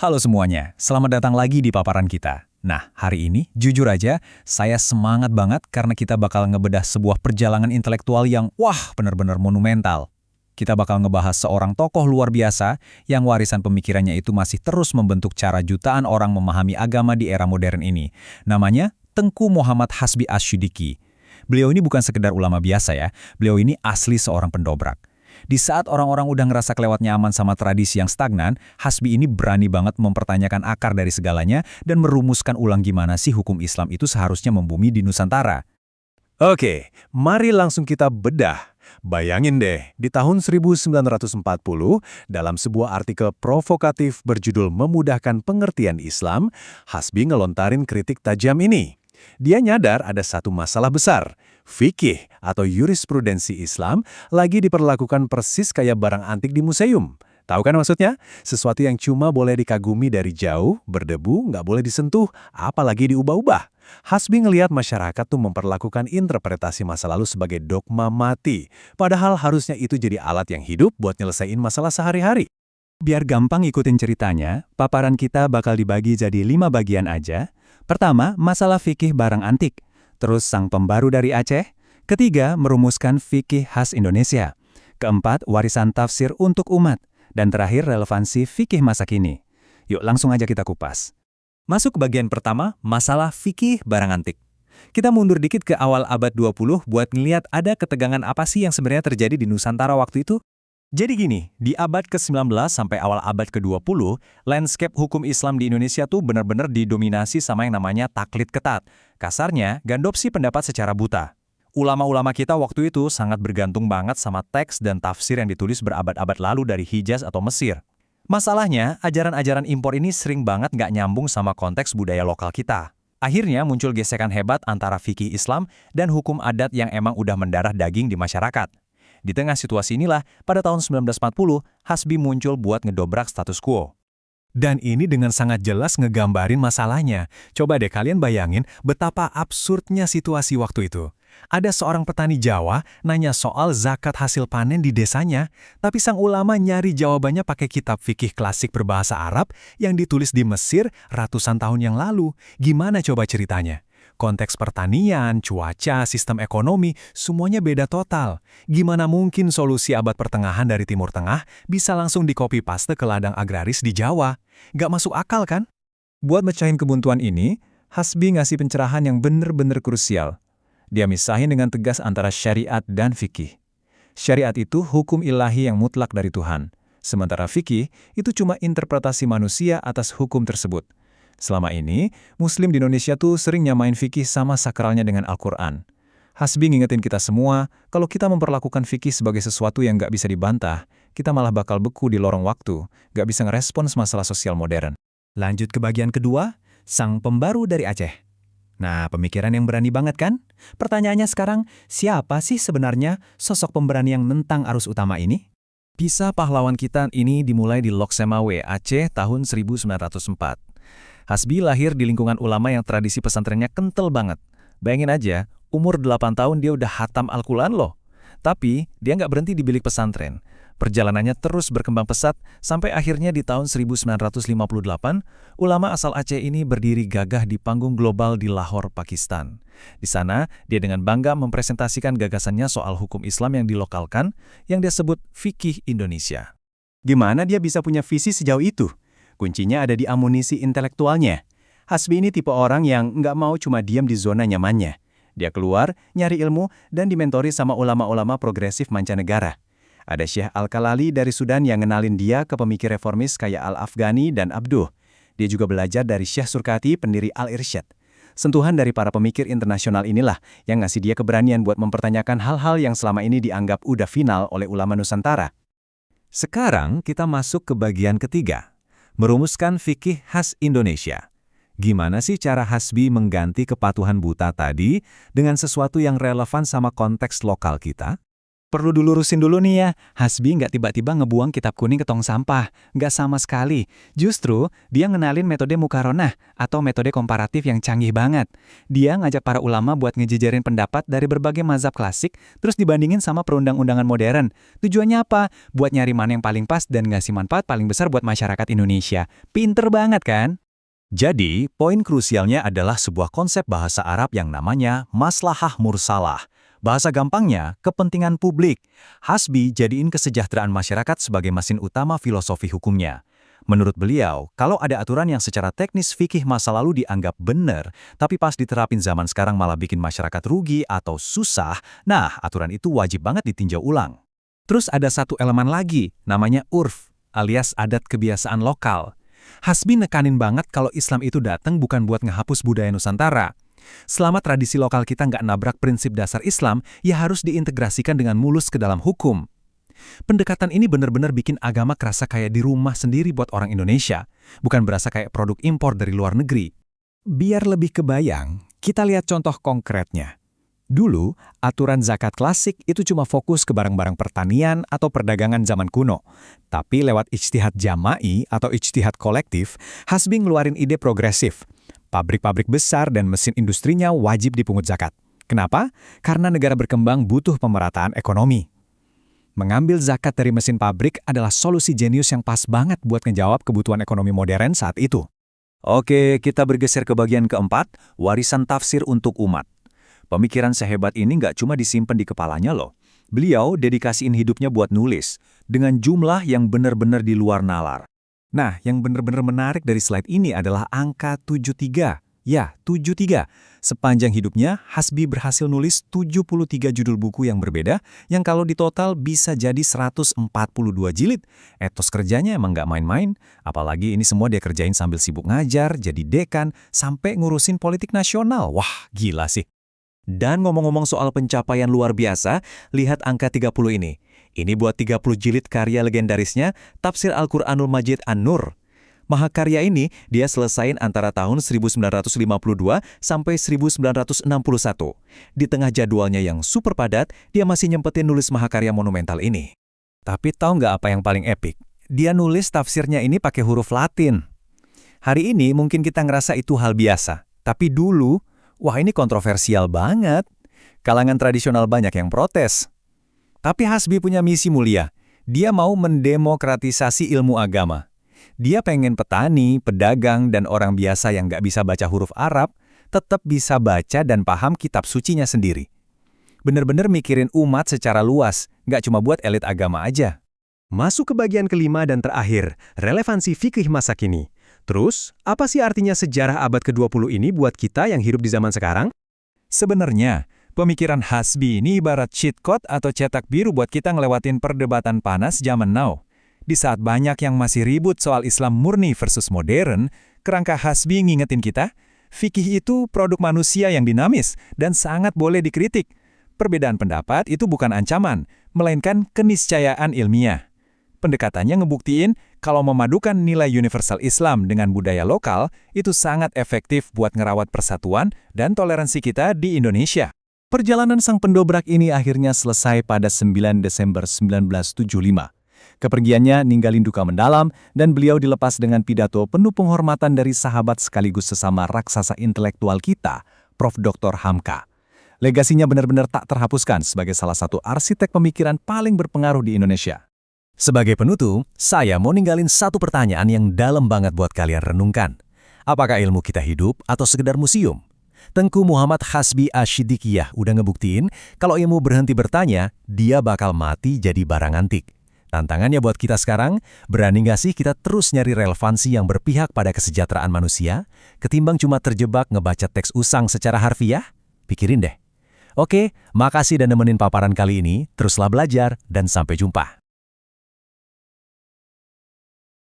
Halo semuanya, selamat datang lagi di paparan kita. Nah, hari ini, jujur aja, saya semangat banget karena kita bakal ngebedah sebuah perjalanan intelektual yang, wah, benar-benar monumental. Kita bakal ngebahas seorang tokoh luar biasa yang warisan pemikirannya itu masih terus membentuk cara jutaan orang memahami agama di era modern ini. Namanya Tengku Muhammad Hasbi Asyidiki. Beliau ini bukan sekedar ulama biasa ya, beliau ini asli seorang pendobrak. Di saat orang-orang udah ngerasa kelewat nyaman sama tradisi yang stagnan, Hasbi ini berani banget mempertanyakan akar dari segalanya dan merumuskan ulang gimana sih hukum Islam itu seharusnya membumi di Nusantara. Oke, mari langsung kita bedah. Bayangin deh, di tahun 1940, dalam sebuah artikel provokatif berjudul Memudahkan Pengertian Islam, Hasbi ngelontarin kritik tajam ini. Dia nyadar ada satu masalah besar. Fikih atau jurisprudensi Islam lagi diperlakukan persis kayak barang antik di museum. Tahu kan maksudnya? Sesuatu yang cuma boleh dikagumi dari jauh, berdebu, nggak boleh disentuh, apalagi diubah-ubah. Hasbi ngelihat masyarakat tuh memperlakukan interpretasi masa lalu sebagai dogma mati. Padahal harusnya itu jadi alat yang hidup buat nyelesain masalah sehari-hari. Biar gampang ikutin ceritanya, paparan kita bakal dibagi jadi 5 bagian aja. Pertama, masalah fikih barang antik. Terus sang pembaru dari Aceh. Ketiga, merumuskan fikih khas Indonesia. Keempat, warisan tafsir untuk umat. Dan terakhir, relevansi fikih masa kini. Yuk langsung aja kita kupas. Masuk ke bagian pertama, masalah fikih barang antik. Kita mundur dikit ke awal abad 20 buat ngeliat ada ketegangan apa sih yang sebenarnya terjadi di Nusantara waktu itu. Jadi gini, di abad ke-19 sampai awal abad ke-20, landscape hukum Islam di Indonesia tuh benar-benar didominasi sama yang namanya taklid ketat. Kasarnya, gandopsi pendapat secara buta. Ulama-ulama kita waktu itu sangat bergantung banget sama teks dan tafsir yang ditulis berabad-abad lalu dari Hijaz atau Mesir. Masalahnya, ajaran-ajaran impor ini sering banget nggak nyambung sama konteks budaya lokal kita. Akhirnya muncul gesekan hebat antara fikih Islam dan hukum adat yang emang udah mendarah daging di masyarakat. Di tengah situasi inilah, pada tahun 1940, Hasbi muncul buat ngedobrak status quo. Dan ini dengan sangat jelas ngegambarin masalahnya. Coba deh kalian bayangin betapa absurdnya situasi waktu itu. Ada seorang petani Jawa nanya soal zakat hasil panen di desanya, tapi sang ulama nyari jawabannya pakai kitab fikih klasik berbahasa Arab yang ditulis di Mesir ratusan tahun yang lalu. Gimana coba ceritanya? Konteks pertanian, cuaca, sistem ekonomi, semuanya beda total. Gimana mungkin solusi abad pertengahan dari Timur Tengah bisa langsung di-copy-paste ke ladang agraris di Jawa? Gak masuk akal kan? Buat mecahin kebuntuan ini, Hasbi ngasih pencerahan yang bener-bener krusial. Dia misahin dengan tegas antara syariat dan fikih. Syariat itu hukum ilahi yang mutlak dari Tuhan. Sementara fikih itu cuma interpretasi manusia atas hukum tersebut. Selama ini, Muslim di Indonesia tuh sering nyamain fikih sama sakralnya dengan Al-Quran. Hasbi ngingetin kita semua, kalau kita memperlakukan fikih sebagai sesuatu yang nggak bisa dibantah, kita malah bakal beku di lorong waktu, nggak bisa ngerespons masalah sosial modern. Lanjut ke bagian kedua, sang pembaru dari Aceh. Nah, pemikiran yang berani banget kan? Pertanyaannya sekarang, siapa sih sebenarnya sosok pemberani yang nentang arus utama ini? Kisah pahlawan kita ini dimulai di Loksemawe, Aceh tahun 1904. Hasbi lahir di lingkungan ulama yang tradisi pesantrennya kental banget. Bayangin aja, umur 8 tahun dia udah hatam Al-Quran loh. Tapi, dia nggak berhenti di bilik pesantren. Perjalanannya terus berkembang pesat, sampai akhirnya di tahun 1958, ulama asal Aceh ini berdiri gagah di panggung global di Lahore, Pakistan. Di sana, dia dengan bangga mempresentasikan gagasannya soal hukum Islam yang dilokalkan, yang dia sebut fikih Indonesia. Gimana dia bisa punya visi sejauh itu? Kuncinya ada di amunisi intelektualnya. Hasbi ini tipe orang yang nggak mau cuma diam di zona nyamannya. Dia keluar, nyari ilmu, dan dimentori sama ulama-ulama progresif mancanegara. Ada Syekh Al-Kalali dari Sudan yang ngenalin dia ke pemikir reformis kayak Al-Afghani dan Abduh. Dia juga belajar dari Syekh Surkati, pendiri Al-Irsyad. Sentuhan dari para pemikir internasional inilah yang ngasih dia keberanian buat mempertanyakan hal-hal yang selama ini dianggap udah final oleh ulama Nusantara. Sekarang kita masuk ke bagian ketiga. Merumuskan fikih khas Indonesia. Gimana sih cara Hasbi mengganti kepatuhan buta tadi dengan sesuatu yang relevan sama konteks lokal kita? Perlu dilurusin dulu nih ya, Hasbi nggak tiba-tiba ngebuang kitab kuning ke tong sampah. Nggak sama sekali. Justru, dia ngenalin metode mukaronah atau metode komparatif yang canggih banget. Dia ngajak para ulama buat ngejejerin pendapat dari berbagai mazhab klasik, terus dibandingin sama perundang-undangan modern. Tujuannya apa? Buat nyari mana yang paling pas dan ngasih manfaat paling besar buat masyarakat Indonesia. Pinter banget kan? Jadi, poin krusialnya adalah sebuah konsep bahasa Arab yang namanya maslahah mursalah. Bahasa gampangnya, kepentingan publik. Hasbi jadiin kesejahteraan masyarakat sebagai mesin utama filosofi hukumnya. Menurut beliau, kalau ada aturan yang secara teknis fikih masa lalu dianggap benar, tapi pas diterapin zaman sekarang malah bikin masyarakat rugi atau susah, nah aturan itu wajib banget ditinjau ulang. Terus ada satu elemen lagi, namanya urf, alias adat kebiasaan lokal. Hasbi nekanin banget kalau Islam itu datang bukan buat ngehapus budaya Nusantara. Selama tradisi lokal kita nggak nabrak prinsip dasar Islam, ya harus diintegrasikan dengan mulus ke dalam hukum. Pendekatan ini benar-benar bikin agama kerasa kayak di rumah sendiri buat orang Indonesia, bukan berasa kayak produk impor dari luar negeri. Biar lebih kebayang, kita lihat contoh konkretnya. Dulu, aturan zakat klasik itu cuma fokus ke barang-barang pertanian atau perdagangan zaman kuno. Tapi lewat ijtihad jama'i atau ijtihad kolektif, Hasbi ngeluarin ide progresif. Pabrik-pabrik besar dan mesin industrinya wajib dipungut zakat. Kenapa? Karena negara berkembang butuh pemerataan ekonomi. Mengambil zakat dari mesin pabrik adalah solusi jenius yang pas banget buat ngejawab kebutuhan ekonomi modern saat itu. Oke, kita bergeser ke bagian keempat, warisan tafsir untuk umat. Pemikiran sehebat ini nggak cuma disimpan di kepalanya loh. Beliau dedikasiin hidupnya buat nulis, dengan jumlah yang benar-benar di luar nalar. Nah, yang benar-benar menarik dari slide ini adalah angka 73. Ya, 73. Sepanjang hidupnya, Hasbi berhasil nulis 73 judul buku yang berbeda, yang kalau ditotal bisa jadi 142 jilid. Etos kerjanya emang nggak main-main, apalagi ini semua dia kerjain sambil sibuk ngajar, jadi dekan, sampai ngurusin politik nasional. Wah, gila sih. Dan ngomong-ngomong soal pencapaian luar biasa, lihat angka 30 ini. Ini buat 30 jilid karya legendarisnya, Tafsir Al-Quranul Majid An-Nur. Mahakarya ini dia selesain antara tahun 1952 sampai 1961. Di tengah jadwalnya yang super padat, dia masih nyempetin nulis mahakarya monumental ini. Tapi tahu nggak apa yang paling epik? Dia nulis tafsirnya ini pakai huruf Latin. Hari ini mungkin kita ngerasa itu hal biasa. Tapi dulu, wah ini kontroversial banget. Kalangan tradisional banyak yang protes. Tapi Hasbi punya misi mulia. Dia mau mendemokratisasi ilmu agama. Dia pengen petani, pedagang, dan orang biasa yang nggak bisa baca huruf Arab tetap bisa baca dan paham kitab sucinya sendiri. Bener-bener mikirin umat secara luas, nggak cuma buat elit agama aja. Masuk ke bagian kelima dan terakhir, relevansi fikih masa kini. Terus, apa sih artinya sejarah abad ke-20 ini buat kita yang hidup di zaman sekarang? Sebenarnya, pemikiran Hasbi ini ibarat cheat code atau cetak biru buat kita ngelewatin perdebatan panas zaman now. Di saat banyak yang masih ribut soal Islam murni versus modern, kerangka Hasbi ngingetin kita, fikih itu produk manusia yang dinamis dan sangat boleh dikritik. Perbedaan pendapat itu bukan ancaman, melainkan keniscayaan ilmiah. Pendekatannya ngebuktiin kalau memadukan nilai universal Islam dengan budaya lokal itu sangat efektif buat ngerawat persatuan dan toleransi kita di Indonesia. Perjalanan sang pendobrak ini akhirnya selesai pada 9 Desember 1975. Kepergiannya ninggalin duka mendalam dan beliau dilepas dengan pidato penuh penghormatan dari sahabat sekaligus sesama raksasa intelektual kita, Prof. Dr. Hamka. Legasinya benar-benar tak terhapuskan sebagai salah satu arsitek pemikiran paling berpengaruh di Indonesia. Sebagai penutup, saya mau ninggalin satu pertanyaan yang dalam banget buat kalian renungkan. Apakah ilmu kita hidup atau sekedar museum? Tengku Muhammad Hasbi Ash-Shidikiyah udah ngebuktiin kalau ilmu berhenti bertanya, dia bakal mati jadi barang antik. Tantangannya buat kita sekarang, berani nggak sih kita terus nyari relevansi yang berpihak pada kesejahteraan manusia, ketimbang cuma terjebak ngebaca teks usang secara harfiah? Pikirin deh. Oke, makasih dan nemenin paparan kali ini, teruslah belajar, dan sampai jumpa.